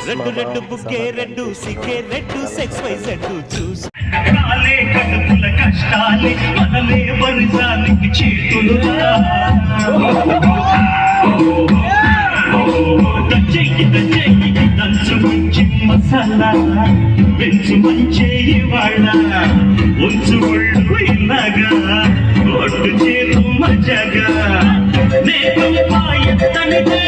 red red బుక్కే red సిక్కే red సెక్స్ వై జెడ్డు చూసి కాలే కడుపుల కష్టాలే మనలే వరిజానికి చేతులు దంచు మంచి మసాలా పెంచు మంచి ఇవాళ ఉంచు ఒళ్ళు ఇలాగా ఒట్టు చేరు మజగా నేను ఎత్తనిదే